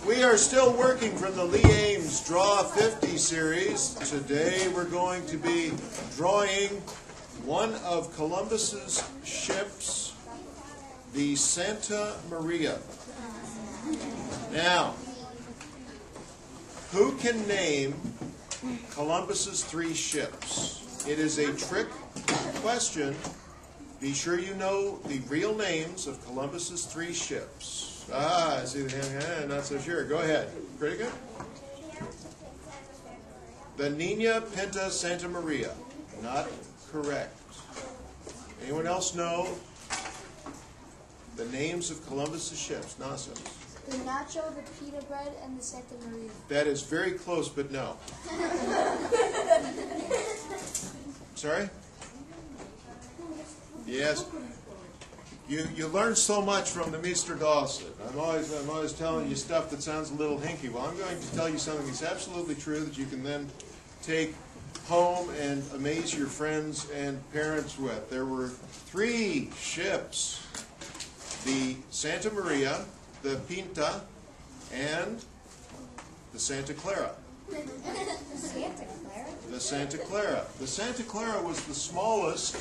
We are still working from the Lee Ames Draw 50 series. Today we're going to be drawing one of Columbus's ships, the Santa Maria. Now, who can name Columbus's 3 ships? It is a trick question. Be sure you know the real names of Columbus's 3 ships. I see the hand, not so sure. Go ahead. Pretty good. The Nina, Pinta, Santa Maria. Not correct. Anyone else know the names of Columbus's ships? Nasa. The Nacho, the Pita Bread, and the Santa Maria. That is very close, but no. Sorry? Yes. You learn so much from the Mr. Dawson. I'm always telling you stuff that sounds a little hinky. Well, I'm going to tell you something that's absolutely true that you can then take home and amaze your friends and parents with. There were 3 ships: the Santa Maria, the Pinta, and the Santa Clara. Santa Clara? The Santa Clara. The Santa Clara was the smallest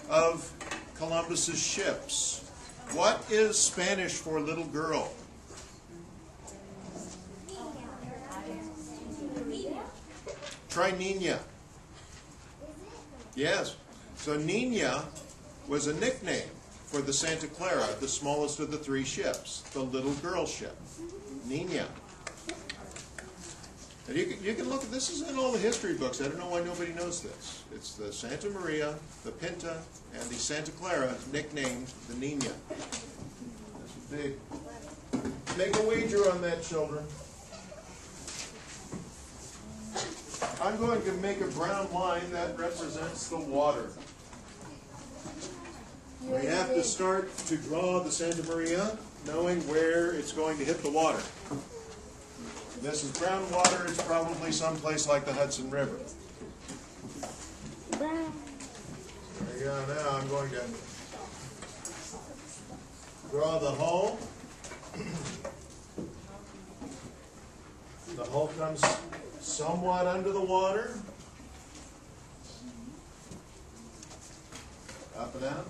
of Columbus's ships. What is Spanish for little girl? Try Nina. Yes. So Nina was a nickname for the Santa Clara, the smallest of the 3 ships, the little girl ship. Nina. And you can look at this. Is in all the history books. I don't know why nobody knows this. It's the Santa Maria, the Pinta, and the Santa Clara, nicknamed the Nina. That's big. Make a wager on that, children. I'm going to make a brown line that represents the water. We have to start to draw the Santa Maria, knowing where it's going to hit the water. This is brown water. It's probably someplace like the Hudson River. Brown. There you go. Now I'm going to draw the hull. The hull comes somewhat under the water. Up and out.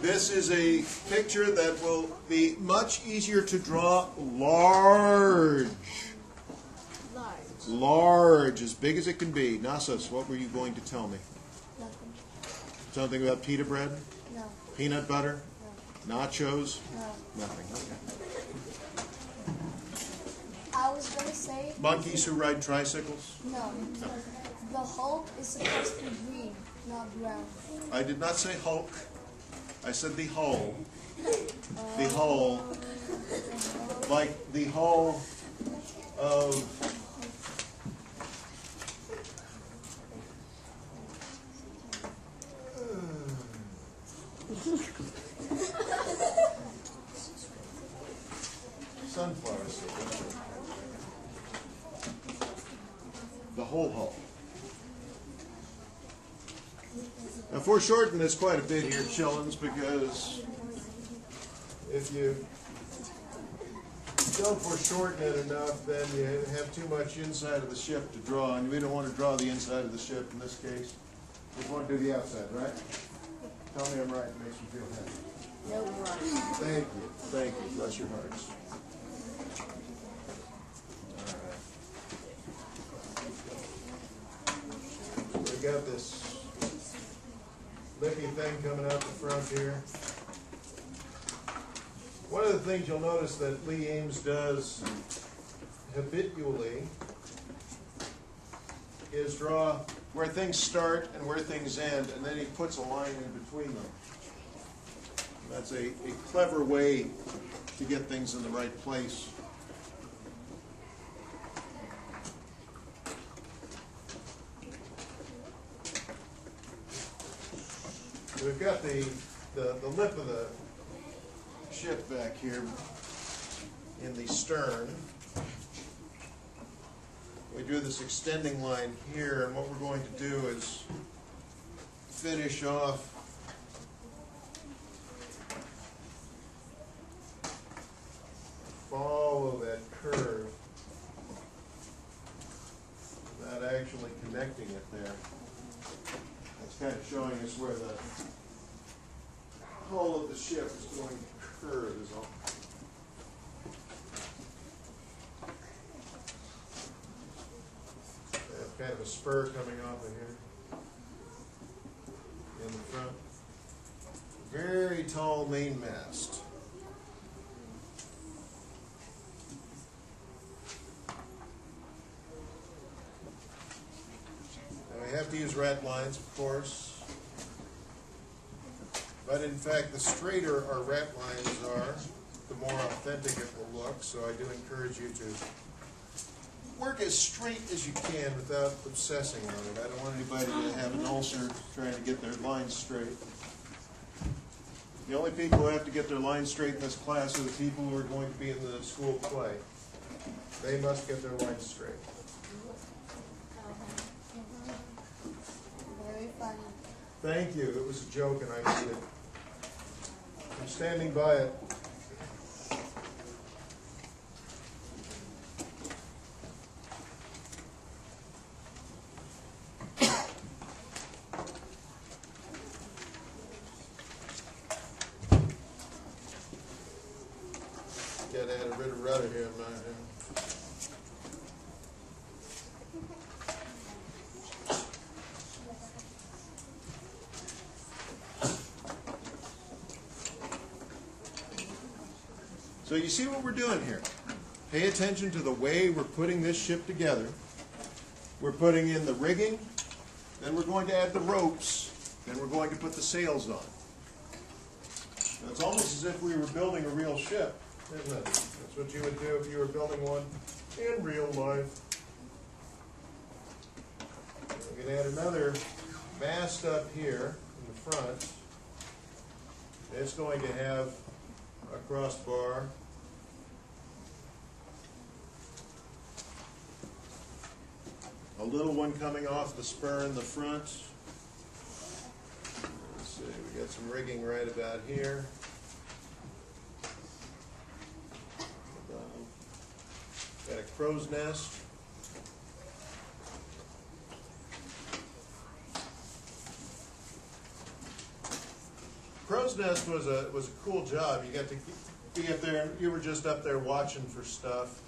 This is a picture that will be much easier to draw large. Large, as big as it can be. Nasos, what were you going to tell me? Nothing. Something about pita bread? No. Peanut butter? No. Nachos? No. Nothing. Okay. I was going to say... Monkeys who ride tricycles? No. The Hulk is supposed to be green, not brown. I did not say Hulk. I said the hull. The hull. Like the hull of... sunflower seed. The whole hull. Now, foreshorten this quite a bit here, chillins, because if you don't foreshorten it enough, then you have too much inside of the ship to draw, and we don't want to draw the inside of the ship in this case. We want to do the outside, right? Tell me I'm right. It makes me feel happy. No, wrong. Thank you. Thank you. Bless your hearts. All right. So we got this lippy thing coming out the front here. One of the things you'll notice that Lee Ames does habitually is draw where things start and where things end, and then he puts a line in between them. And that's a clever way to get things in the right place. We've got the lip of the ship back here in the stern. We drew this extending line here, and what we're going to do is finish off follow that curve without actually connecting it there. That's kind of showing us where the hull of the ship is going to curve is all. They have kind of a spur coming off of here in the front. Very tall mainmast. Now we have to use rat lines, of course. But in fact, the straighter our rat lines are, the more authentic it will look. So I do encourage you to work as straight as you can without obsessing on it. I don't want anybody to have an ulcer trying to get their lines straight. The only people who have to get their lines straight in this class are the people who are going to be in the school play. They must get their lines straight. Very funny. Thank you. It was a joke and I mean it. I'm standing by it. Gotta add a bit of rudder here in my hand. So you see what we're doing here. Pay attention to the way we're putting this ship together. We're putting in the rigging, then we're going to add the ropes, then we're going to put the sails on. Now, it's almost as if we were building a real ship, isn't it? That's what you would do if you were building one in real life. We can add another mast up here in the front. It's going to have a crossbar. A little one coming off the spur in the front. Let's see, we got some rigging right about here. Got a crow's nest. Crow's nest was a cool job. You got to be up there, you were just up there watching for stuff.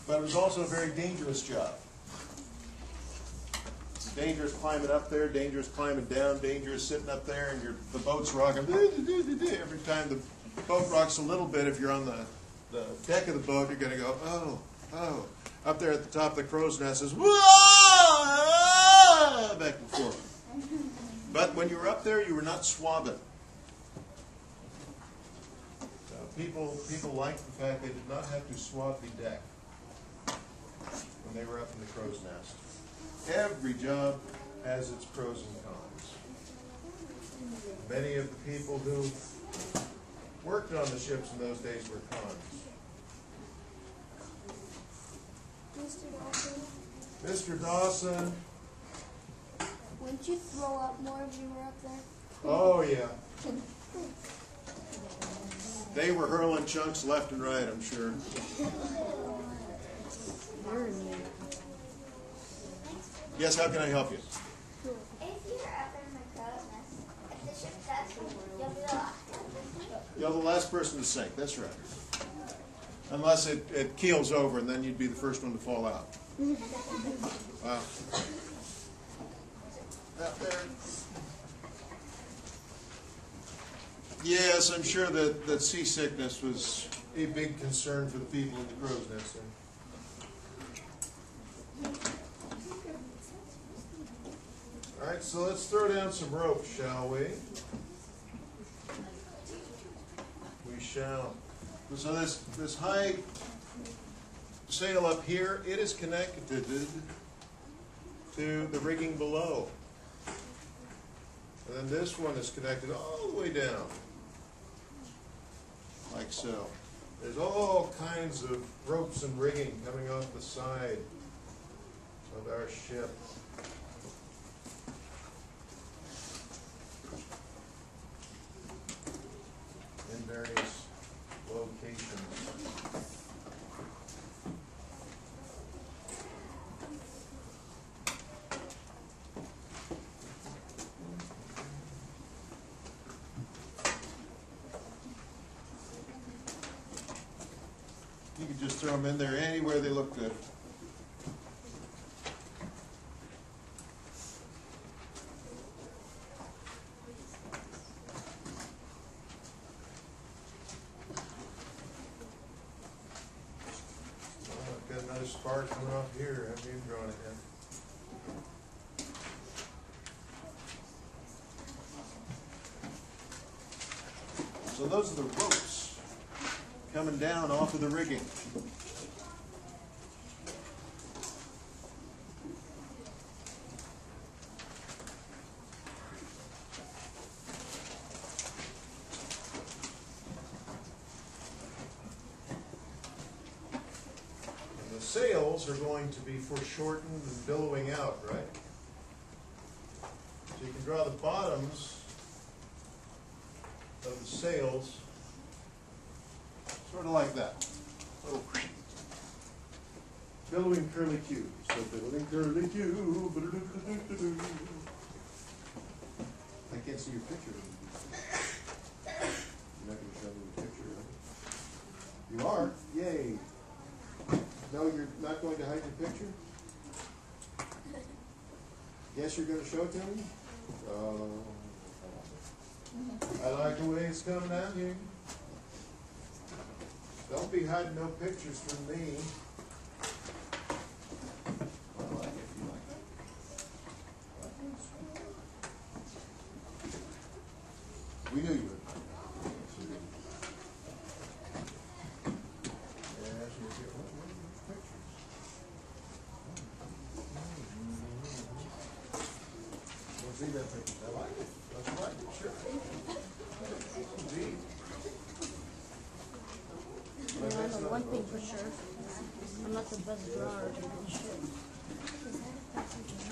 But it was also a very dangerous job. It's dangerous climbing up there, dangerous climbing down, dangerous sitting up there, and the boat's rocking. Every time the boat rocks a little bit, if you're on the deck of the boat, you're going to go, oh, oh. Up there at the top of the crow's nest is, whoa, back and forth. But when you were up there, you were not swabbing. So people liked the fact they did not have to swab the deck when they were up in the crow's nest. Every job has its pros and cons. Many of the people who worked on the ships in those days were cons. Mr. Dawson, Mr. Dawson. wouldn't you throw up more if you were up there? Oh, yeah. They were hurling chunks left and right, I'm sure. Yes, how can I help you? If you're up in the crow's nest, if the ship does, you'll be the last one. You're the last person to sink, that's right. Unless it keels over, and then you'd be the first one to fall out. Wow. Out there. Yes, I'm sure that seasickness was a big concern for the people in the crow's nest there. All right, so let's throw down some rope, shall we? We shall. So this high sail up here, it is connected to the rigging below. And then this one is connected all the way down, like so. There's all kinds of ropes and rigging coming off the side of our ship. In various locations. throw them in there anywhere they look good. I've got another spark coming off here. I haven't even drawn it yet. So those are the ropes coming down off of the rigging. And the sails are going to be foreshortened and billowing out, right? So you can draw the bottoms of the sails, sort of like that. Little billowing curly Q. So billowing curly Q. I can't see your picture. You're not going to show me the picture, right? You are? Yay. No, you're not going to hide your picture? Yes, you're going to show it to me? I like the way it's coming out here. Don't be hiding no pictures from me. I like it. You like it? We knew you would. See that picture? I like it. I like it, sure. Indeed. I know one thing for sure. I'm not the best drawer in the ship.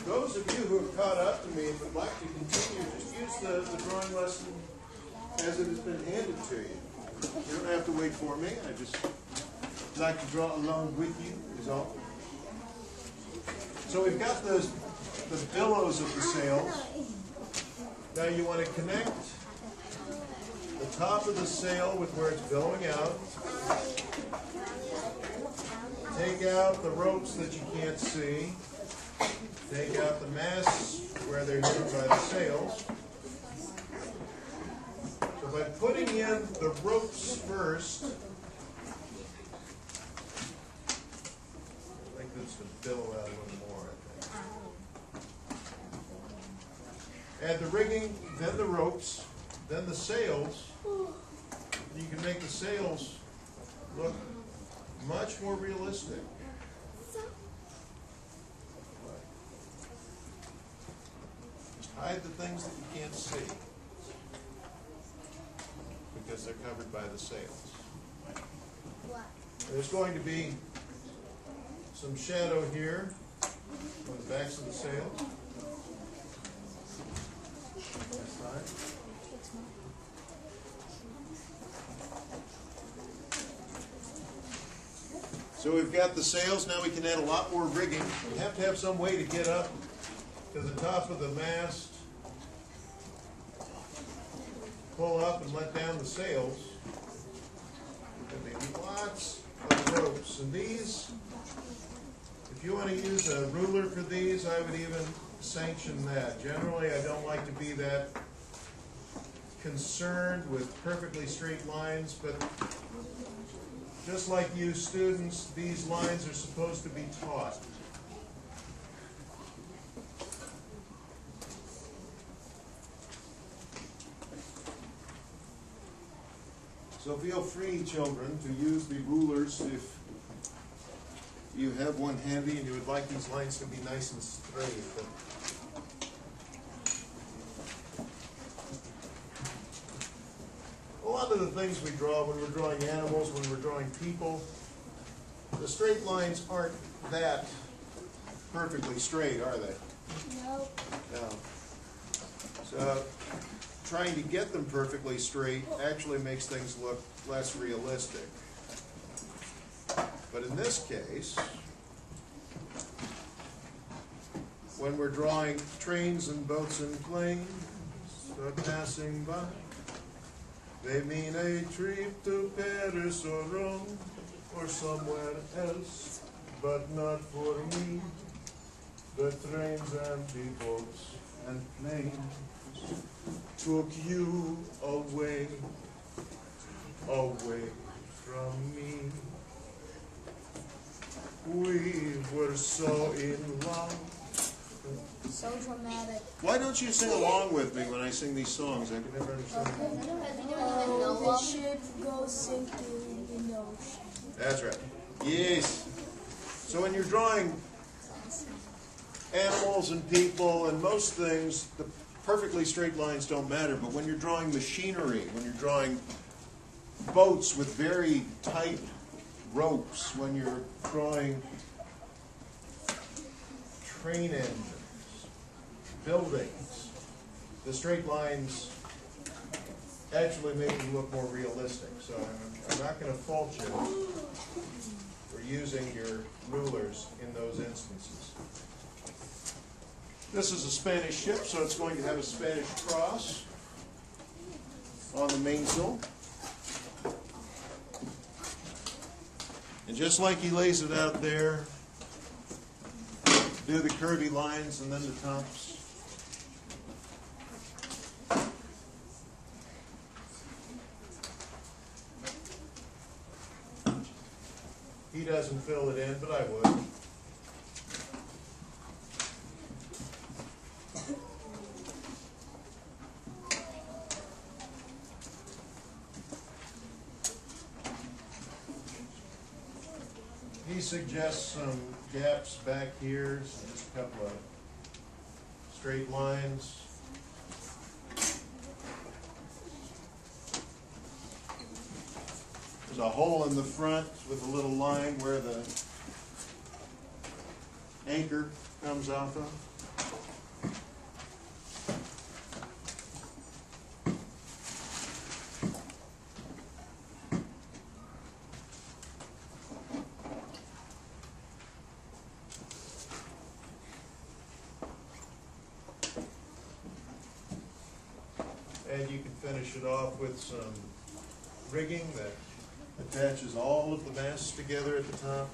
Those of you who have caught up to me and would like to continue, just use the drawing lesson as it has been handed to you. You don't have to wait for me. I just like to draw along with you, is all. So we've got the billows of the sails. Now you want to connect the top of the sail with where it's billowing out. Take out the ropes that you can't see. Take out the masts where they're hidden by the sails. So by putting in the ropes first, I think this would billow out a little more, I think. Add the rigging, then the ropes, then the sails. You can make the sails look much more realistic. Just hide the things that you can't see because they're covered by the sails. There's going to be some shadow here on the backs of the sails. That's fine. So we've got the sails, now we can add a lot more rigging. We have to have some way to get up to the top of the mast, pull up and let down the sails. And maybe lots of ropes. And these, if you want to use a ruler for these, I would even sanction that. Generally, I don't like to be that concerned with perfectly straight lines, but just like you students, these lines are supposed to be taught. So feel free, children, to use the rulers if you have one handy and you would like these lines to be nice and straight. But a lot of the things we draw when we're drawing animals, when we're drawing people, the straight lines aren't that perfectly straight, are they? No. No. So trying to get them perfectly straight actually makes things look less realistic. But in this case, when we're drawing trains and boats and planes passing by, they mean a trip to Paris or Rome. or somewhere else, but not for me. The trains and boats and planes took you away, away from me. We were so in love. So dramatic. Why don't you sing along with me when I sing these songs? I can never understand them. The ship goes sinking in the ocean. That's right. Yes. So when you're drawing animals and people and most things, the perfectly straight lines don't matter. But when you're drawing machinery, when you're drawing boats with very tight ropes, when you're drawing train engines, buildings, the straight lines actually make them look more realistic. So I'm not going to fault you for using your rulers in those instances. This is a Spanish ship, so it's going to have a Spanish cross on the mainsail. And just like he lays it out there, do the curvy lines and then the tops. He doesn't fill it in, but I would. He suggests some gaps back here, so just a couple of straight lines. There's a hole in the front with a little line where the anchor comes off of. And you can finish it off with some rigging that attaches all of the masts together at the top.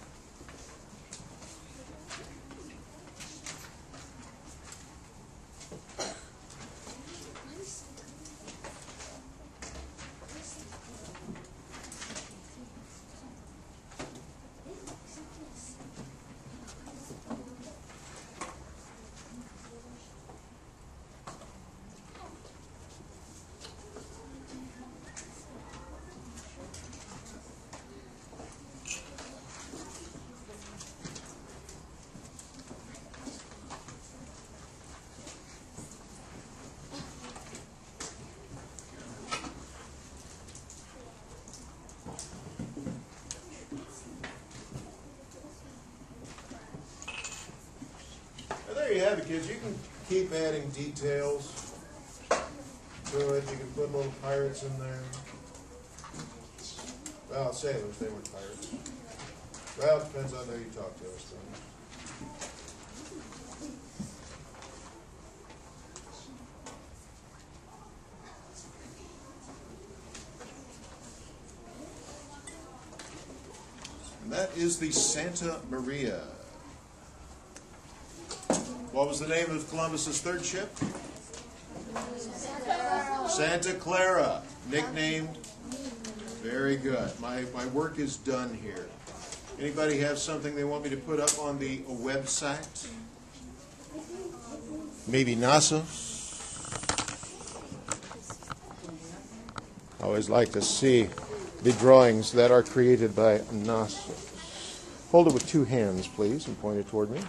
There you have it, kids. You can keep adding details to it. You can put little pirates in there. Well, sailors, they weren't pirates. Well, it depends on who you talk to, I suppose. And that is the Santa Maria. What was the name of Columbus's third ship? Santa Clara, nicknamed. Very good. My work is done here. Anybody have something they want me to put up on the website? Maybe NASA? I always like to see the drawings that are created by NASA. Hold it with two hands, please, and point it toward me.